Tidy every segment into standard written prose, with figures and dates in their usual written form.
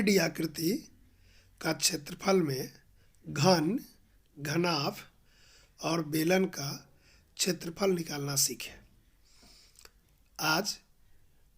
3D आकृति का क्षेत्रफल में घन, घनाभ और बेलन का क्षेत्रफल निकालना सीखें। आज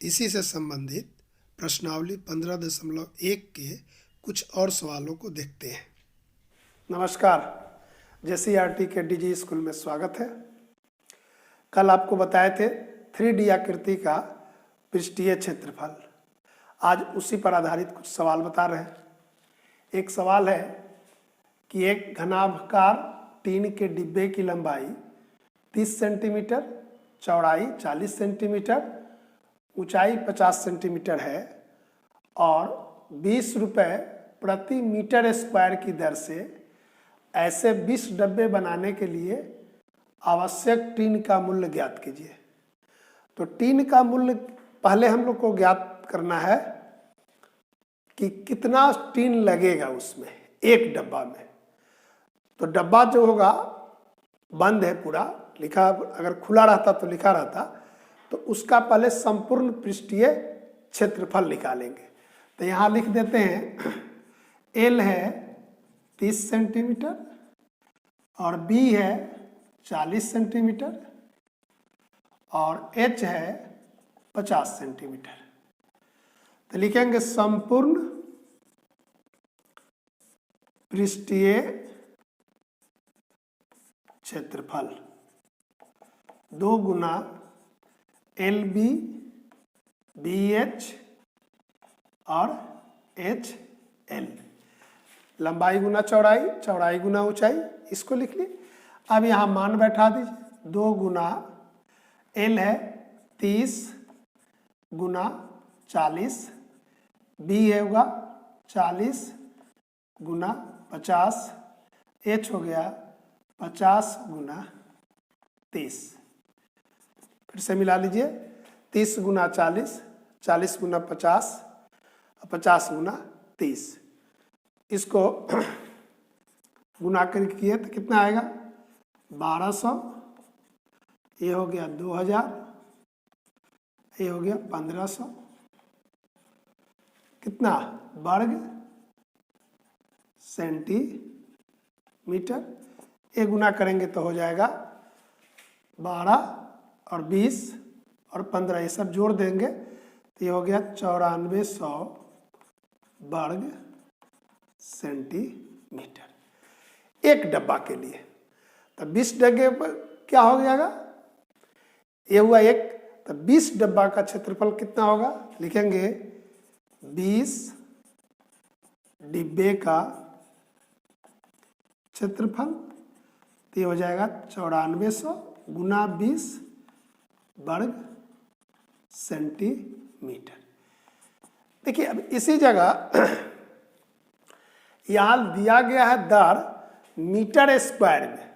इसी से संबंधित प्रश्नावली 15.1 के कुछ और सवालों को देखते हैं। नमस्कार, JCERT के DG स्कूल में स्वागत है। कल आपको बताए थे 3D आकृति का पृष्ठीय क्षेत्रफल। आज उसी पर आधारित कुछ सवाल बता रहे हैं। एक सवाल है कि एक घनाभकार टीन के डिब्बे की लंबाई 30 सेंटीमीटर, चौड़ाई 40 सेंटीमीटर, ऊंचाई 50 सेंटीमीटर है और 20 रुपये प्रति मीटर स्क्वायर की दर से ऐसे 20 डब्बे बनाने के लिए आवश्यक टीन का मूल्य ज्ञात कीजिए। तो टीन का मूल्य पहले हम लोग को ज्ञात करना है कि कितना टीन लगेगा उसमें एक डब्बा में। तो डब्बा जो होगा बंद है पूरा, लिखा, अगर खुला रहता तो लिखा रहता, तो उसका पहले संपूर्ण पृष्ठीय क्षेत्रफल निकालेंगे। तो यहाँ लिख देते हैं L है 30 सेंटीमीटर और B है 40 सेंटीमीटर और H है 50 सेंटीमीटर। तो लिखेंगे संपूर्ण पृष्ठीय क्षेत्रफल 2 गुना LB BH और HL, लंबाई गुना चौड़ाई, चौड़ाई गुना ऊंचाई, इसको लिख लिए। अब यहाँ मान बैठा दीजिए। 2 गुना L है 30 गुना 40, B है होगा 40 गुना 50, H हो गया 50 गुना 30। फिर से मिला लीजिए। 30 गुना 40, 40 गुना 50 और 50 गुना 30। इसको गुना करके किए तो कितना आएगा? 1200। ये हो गया 2000, ये हो गया 1500। कितना? वर्ग सेंटीमीटर। ये गुना करेंगे तो हो जाएगा 12 और 20 और 15, ये सब जोड़ देंगे तो ये हो गया 9400 वर्ग सेंटीमीटर एक डब्बा के लिए। तो 20 डब्बे पर क्या हो जाएगा? ये हुआ एक। तो 20 डब्बा का क्षेत्रफल कितना होगा? लिखेंगे 20 डिब्बे का क्षेत्रफल, तो ये हो जाएगा 9400 गुना 20 वर्ग सेंटीमीटर। देखिए अब इसी जगह यहाँ दिया गया है दर मीटर स्क्वायर में,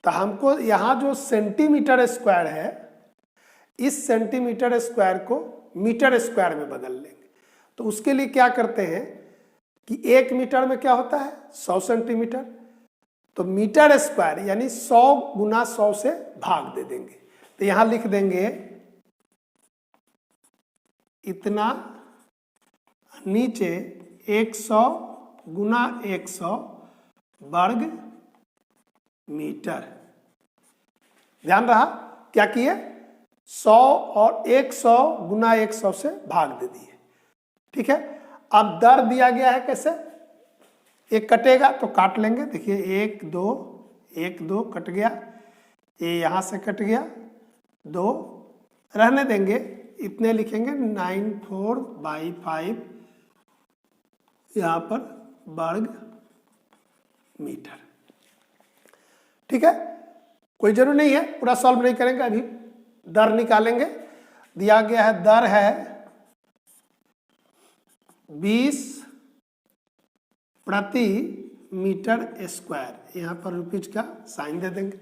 तो हमको यहाँ जो सेंटीमीटर स्क्वायर है, इस सेंटीमीटर स्क्वायर को मीटर स्क्वायर में बदल लेंगे। तो उसके लिए क्या करते हैं कि 1 मीटर में क्या होता है? 100 सेंटीमीटर। तो मीटर स्क्वायर यानी 100 गुना 100 से भाग दे देंगे। तो यहाँ लिख देंगे इतना, नीचे 100 गुना 100 वर्ग मीटर। ध्यान रहा क्या किए? 100 और 100 गुना 100 से भाग दे दिए। ठीक है। अब दर दिया गया है कैसे? एक कटेगा तो काट लेंगे। देखिए 1 2 1 2 कट गया, ये यहाँ से कट गया, 2 रहने देंगे, इतने लिखेंगे 94/5 यहाँ पर वर्ग मीटर। ठीक है, कोई जरूरी नहीं है, पूरा सॉल्व नहीं करेंगे, अभी दर निकालेंगे। दिया गया है दर है 20 प्रति मीटर स्क्वायर, यहाँ पर रुपीज का साइन दे देंगे।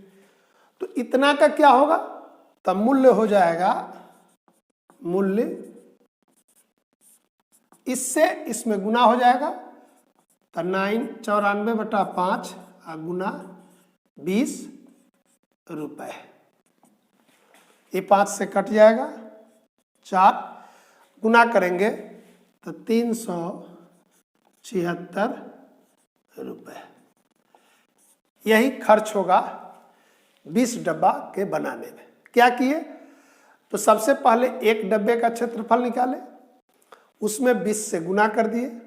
तो इतना का क्या होगा? तब मूल्य हो जाएगा, मूल्य इससे इसमें गुना हो जाएगा, तो 94/5 गुना 20 रुपए। ये 5 से कट जाएगा, 4 गुना करेंगे तो रुपये। यही खर्च होगा 20 डब्बा के बनाने में। क्या किए, तो सबसे पहले एक डब्बे का क्षेत्रफल निकाले, उसमें 20 से गुना कर दिए।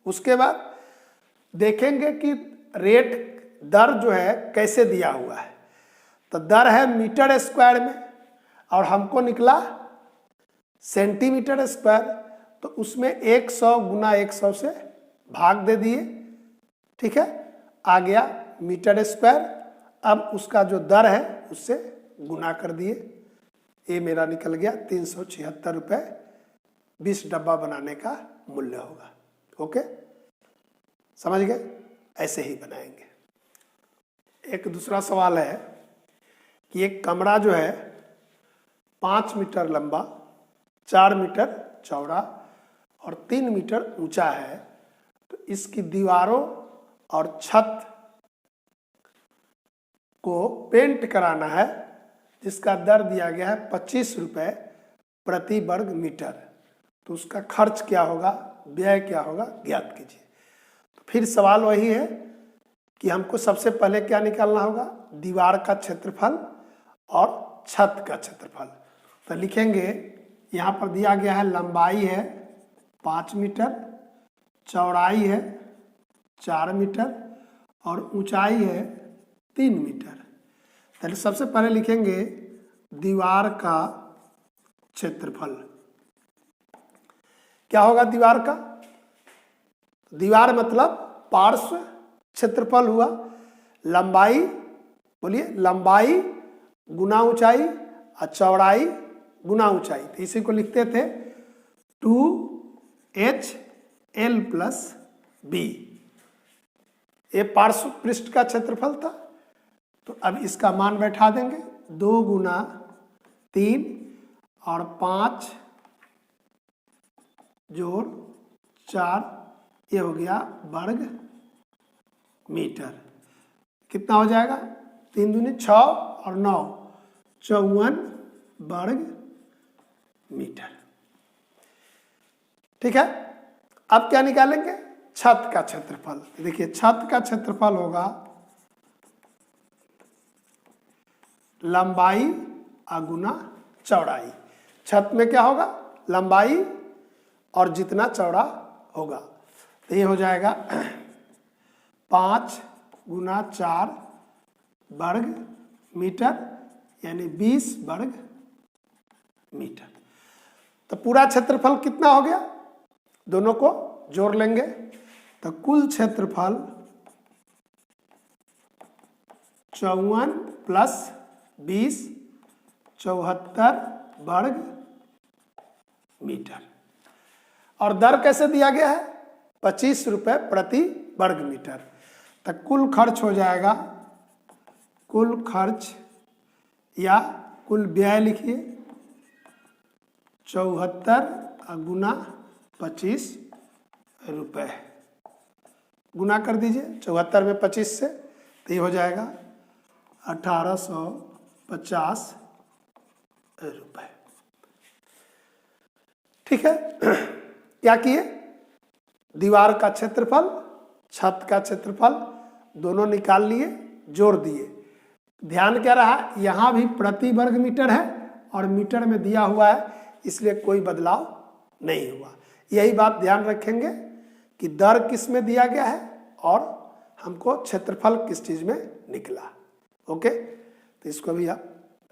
उसके बाद देखेंगे कि रेट दर जो है कैसे दिया हुआ है, तो दर है मीटर स्क्वायर में और हमको निकला सेंटीमीटर स्क्वायर, तो उसमें 100 गुना 100 से भाग दे दिए। ठीक है, आ गया मीटर स्क्वायर। अब उसका जो दर है उससे गुना कर दिए, ये मेरा निकल गया 376 रुपये 20 डब्बा बनाने का मूल्य होगा। ओके, समझ गए? ऐसे ही बनाएंगे। एक दूसरा सवाल है कि एक कमरा जो है 5 मीटर लंबा, 4 मीटर चौड़ा और 3 मीटर ऊंचा है, तो इसकी दीवारों और छत को पेंट कराना है, जिसका दर दिया गया है 25 रुपये प्रति वर्ग मीटर। तो उसका खर्च क्या होगा, व्यय क्या होगा, ज्ञात कीजिए। तो फिर सवाल वही है कि हमको सबसे पहले क्या निकालना होगा, दीवार का क्षेत्रफल और छत का क्षेत्रफल। तो लिखेंगे, यहाँ पर दिया गया है लंबाई है 5 मीटर, चौड़ाई है 4 मीटर और ऊंचाई है 3 मीटर। तो सबसे पहले लिखेंगे दीवार का क्षेत्रफल। क्या होगा दीवार का, दीवार मतलब पार्श्व क्षेत्रफल हुआ। लंबाई, बोलिए, लंबाई गुना ऊंचाई और चौड़ाई गुना ऊंचाई, तो इसी को लिखते थे 2HL + B। ये पार्श्व पृष्ठ का क्षेत्रफल था। तो अब इसका मान बैठा देंगे, 2 गुना 3 और 5 जोड़ 4, ये हो गया वर्ग मीटर। कितना हो जाएगा, 3 दूनी 6 और 9 54 वर्ग मीटर। ठीक है, अब क्या निकालेंगे, छत का क्षेत्रफल। देखिए, छत का क्षेत्रफल होगा लंबाई गुना चौड़ाई। छत में क्या होगा, लंबाई और जितना चौड़ा होगा, तो ये हो जाएगा 5 गुना 4 वर्ग मीटर, यानी 20 वर्ग मीटर। तो पूरा क्षेत्रफल कितना हो गया, दोनों को जोड़ लेंगे, तो कुल क्षेत्रफल 54 + 20 74 वर्ग मीटर। और दर कैसे दिया गया है, 25 रुपये प्रति वर्ग मीटर। तो कुल खर्च हो जाएगा, कुल खर्च या कुल व्यय लिखिए 74 गुना 25 रुपये, गुना कर दीजिए 74 में 25 से, तो ये हो जाएगा 1850 रुपये। ठीक है, क्या किए, दीवार का क्षेत्रफल, छत का क्षेत्रफल दोनों निकाल लिए, जोड़ दिए। ध्यान क्या रहा, यहाँ भी प्रति वर्ग मीटर है और मीटर में दिया हुआ है, इसलिए कोई बदलाव नहीं हुआ। यही बात ध्यान रखेंगे कि दर किस में दिया गया है और हमको क्षेत्रफल किस चीज में निकला। ओके, तो इसको भी आप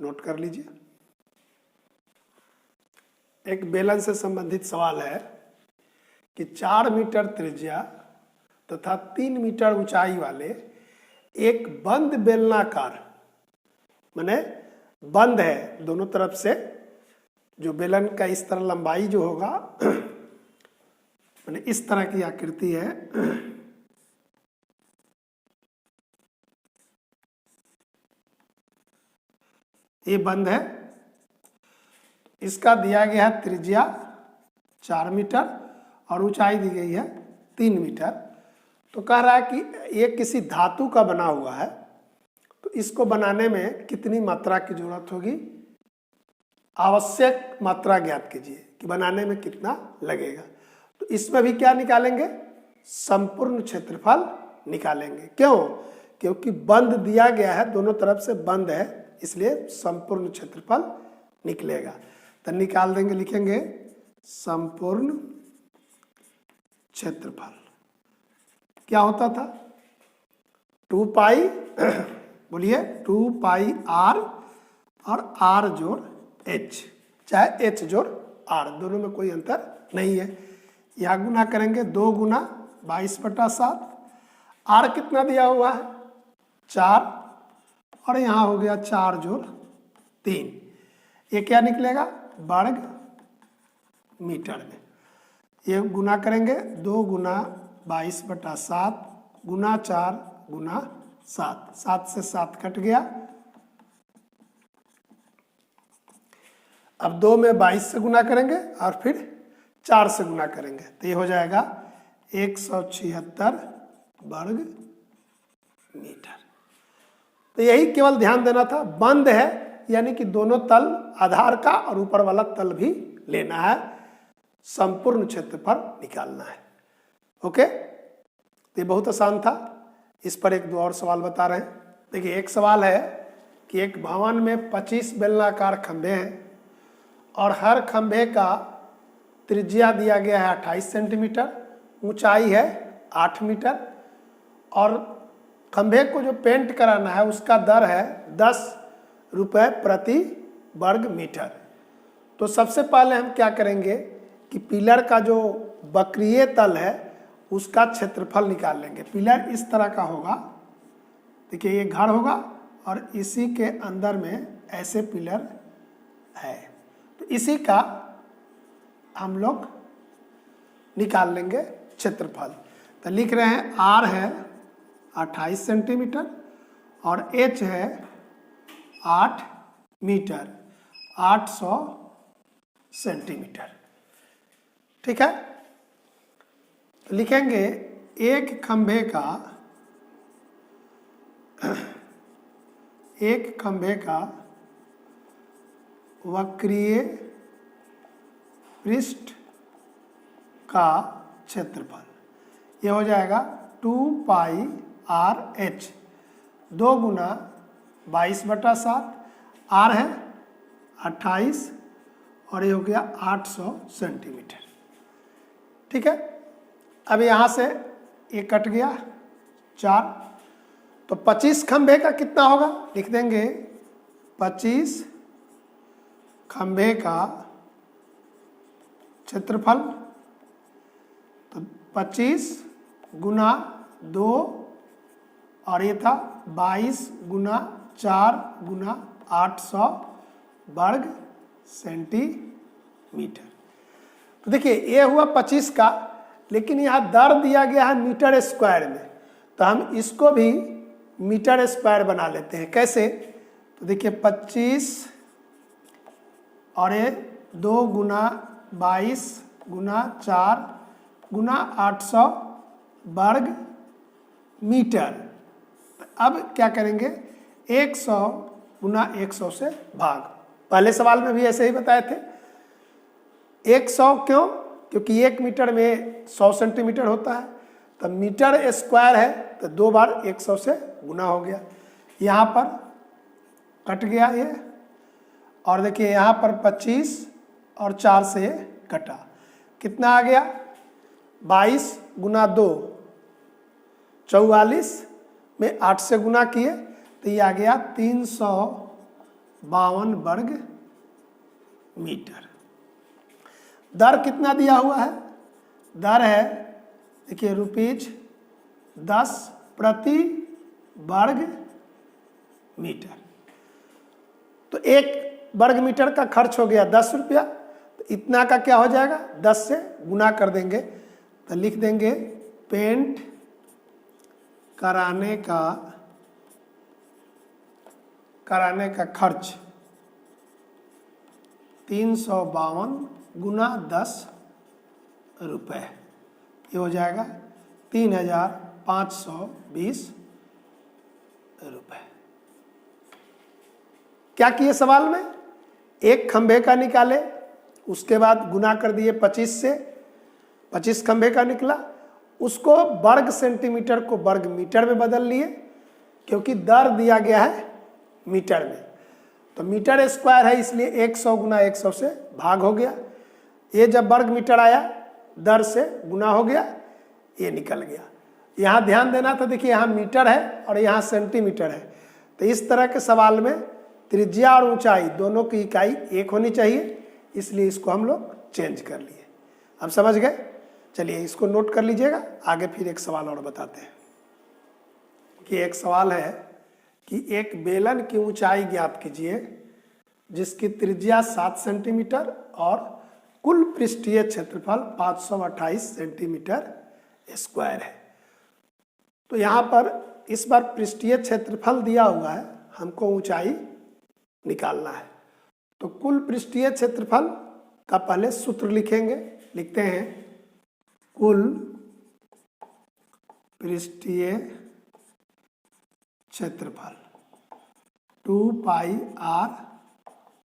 नोट कर लीजिए। एक बेलन से संबंधित सवाल है कि 4 मीटर त्रिज्या तथा 3 मीटर ऊंचाई वाले एक बंद बेलनाकार, माने बंद है दोनों तरफ से, जो बेलन का इस तरह लंबाई जो होगा माने इस तरह की आकृति है, ये बंद है। इसका दिया गया है त्रिज्या 4 मीटर और ऊंचाई दी गई है 3 मीटर। तो कह रहा है कि ये किसी धातु का बना हुआ है, तो इसको बनाने में कितनी मात्रा की जरूरत होगी, आवश्यक मात्रा ज्ञात कीजिए कि बनाने में कितना लगेगा। तो इसमें भी क्या निकालेंगे, संपूर्ण क्षेत्रफल निकालेंगे। क्यों? क्योंकि बंद दिया गया है, दोनों तरफ से बंद है, इसलिए संपूर्ण क्षेत्रफल निकलेगा। तो निकाल देंगे, लिखेंगे संपूर्ण क्षेत्रफल क्या होता था? 2 पाई बोलिए 2 पाई आर और आर जोड़ एच, चाहे एच जोड़ आर, दोनों में कोई अंतर नहीं है। यहाँ गुना करेंगे 2 गुना 22/7, आर कितना दिया हुआ है 4, और यहाँ हो गया 4 जोड़ 3, ये क्या निकलेगा वर्ग मीटर में। ये गुना करेंगे 2 गुना 22/7 गुना 4 गुना 7, 7 से 7 कट गया। अब 2 में 22 से गुना करेंगे और फिर 4 से गुना करेंगे, तो ये हो जाएगा 176 वर्ग मीटर। तो यही केवल ध्यान देना था, बंद है यानी कि दोनों तल आधार का और ऊपर वाला तल भी लेना है, संपूर्ण क्षेत्रफल निकालना है। ओके, तो ये बहुत आसान था। इस पर 1-2 और सवाल बता रहे हैं। देखिए, एक सवाल है कि एक भवन में 25 बेलनाकार खंभे हैं और हर खंभे का त्रिज्या दिया गया है 28 सेंटीमीटर, ऊंचाई है 8 मीटर, और खंभे को जो पेंट कराना है उसका दर है 10 रुपये प्रति वर्ग मीटर। तो सबसे पहले हम क्या करेंगे कि पिलर का जो वक्रीय तल है उसका क्षेत्रफल निकाल लेंगे। पिलर इस तरह का होगा, देखिए ये घर होगा और इसी के अंदर में ऐसे पिलर है, तो इसी का हम लोग निकाल लेंगे क्षेत्रफल। तो लिख रहे हैं आर है 28 सेंटीमीटर और एच है 8 मीटर, 800 सेंटीमीटर। ठीक है, तो लिखेंगे एक खंभे का वक्रीय पृष्ठ का क्षेत्रफल, ये हो जाएगा 2 पाई आर एच, 2 गुना 22/7, आर है 28 और ये हो गया 800 सेंटीमीटर। ठीक है, अब यहाँ से ये कट गया 4, तो 25 खंभे का कितना होगा, लिख देंगे 25 खंभे का क्षेत्रफल। तो 25 गुना 2 और ये था 22 गुना 4 गुना 800 वर्ग सेंटीमीटर। तो देखिए ये हुआ 25 का, लेकिन यहाँ दर दिया गया है मीटर स्क्वायर में, तो हम इसको भी मीटर स्क्वायर बना लेते हैं। कैसे? तो देखिए 25 और ये 2 गुना 22 गुना 4 गुना 800 वर्ग मीटर। अब क्या करेंगे 100 गुना 100 से भाग, पहले सवाल में भी ऐसे ही बताए थे। 100 क्यों? क्योंकि 1 मीटर में 100 सेंटीमीटर होता है, तो मीटर स्क्वायर है तो 2 बार 100 से गुना हो गया। यहाँ पर कट गया ये, और देखिए यहाँ पर 25 और 4 से कटा, कितना आ गया 22 गुना 2 44 में 8 से गुना किए तो ये आ गया 352 वर्ग मीटर। दर कितना दिया हुआ है? दर है देखिए ₹10 प्रति वर्ग मीटर। तो 1 वर्ग मीटर का खर्च हो गया 10 रुपया, तो इतना का क्या हो जाएगा 10 से गुना कर देंगे, तो लिख देंगे पेंट कराने का खर्च 352 गुना 10 रुपये, ये हो जाएगा 3520 रुपये। क्या किए सवाल में? एक खंभे का निकाले, उसके बाद गुना कर दिए 25 से, 25 खंभे का निकला, उसको वर्ग सेंटीमीटर को वर्ग मीटर में बदल लिए, क्योंकि दर दिया गया है मीटर में। तो मीटर स्क्वायर है, इसलिए 100 गुना 100 से भाग हो गया। ये जब वर्ग मीटर आया दर से गुना हो गया, ये निकल गया। यहाँ ध्यान देना था, देखिए यहाँ मीटर है और यहाँ सेंटीमीटर है। तो इस तरह के सवाल में त्रिज्या और ऊंचाई दोनों की इकाई एक होनी चाहिए, इसलिए इसको हम लोग चेंज कर लिए। अब समझ गए? चलिए इसको नोट कर लीजिएगा, आगे फिर एक सवाल और बताते हैं। कि एक सवाल है कि एक बेलन की ऊंचाई ज्ञात कीजिए जिसकी त्रिज्या 7 सेंटीमीटर और कुल पृष्ठीय क्षेत्रफल 528 सेंटीमीटर स्क्वायर है। तो यहाँ पर इस बार पृष्ठीय क्षेत्रफल दिया हुआ है, हमको ऊंचाई निकालना है। तो कुल पृष्ठीय क्षेत्रफल का पहले सूत्र लिखेंगे। लिखते हैं कुल पृष्ठीय क्षेत्रफल 2 पाई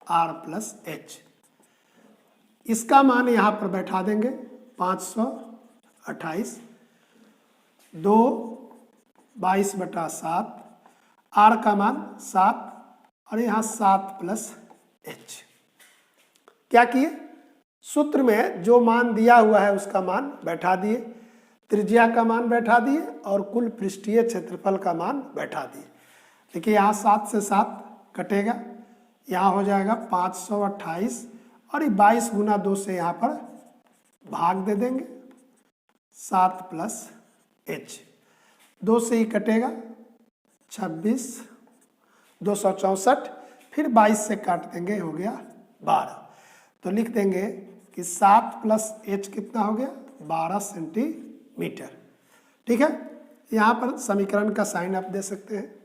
आर प्लस एच। इसका मान यहाँ पर बैठा देंगे 528, 2 22/7, आर का मान 7 और यहाँ 7 प्लस एच। क्या किए? सूत्र में जो मान दिया हुआ है उसका मान बैठा दिए, त्रिज्या का मान बैठा दिए और कुल पृष्ठीय क्षेत्रफल का मान बैठा दिए। देखिए यहाँ 7 से 7 कटेगा, यहाँ हो जाएगा 528 और ये 22 गुना 2 से यहाँ पर भाग दे देंगे, 7 प्लस एच। 2 से ही कटेगा 26, 264, फिर 22 से काट देंगे, हो गया 12। तो लिख देंगे कि 7 प्लस एच कितना हो गया? 12 सेंटीमीटर। ठीक है, यहाँ पर समीकरण का साइन आप दे सकते हैं।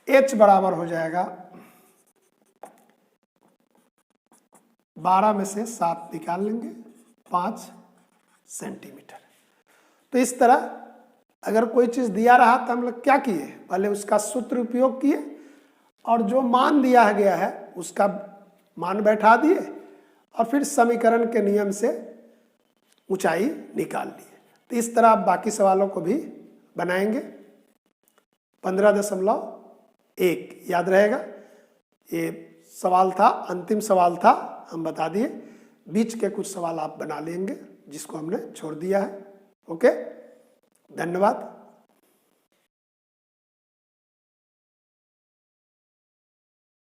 एच बराबर हो जाएगा 12 में से 7 निकाल लेंगे, 5 सेंटीमीटर। तो इस तरह अगर कोई चीज़ दिया रहा तो हम लोग क्या किए? पहले उसका सूत्र उपयोग किए और जो मान दिया गया है उसका मान बैठा दिए और फिर समीकरण के नियम से ऊंचाई निकाल लिए। तो इस तरह आप बाकी सवालों को भी बनाएंगे। 15.1 याद रहेगा, ये सवाल था, अंतिम सवाल था, हम बता दिए। बीच के कुछ सवाल आप बना लेंगे जिसको हमने छोड़ दिया है। ओके, धन्यवाद।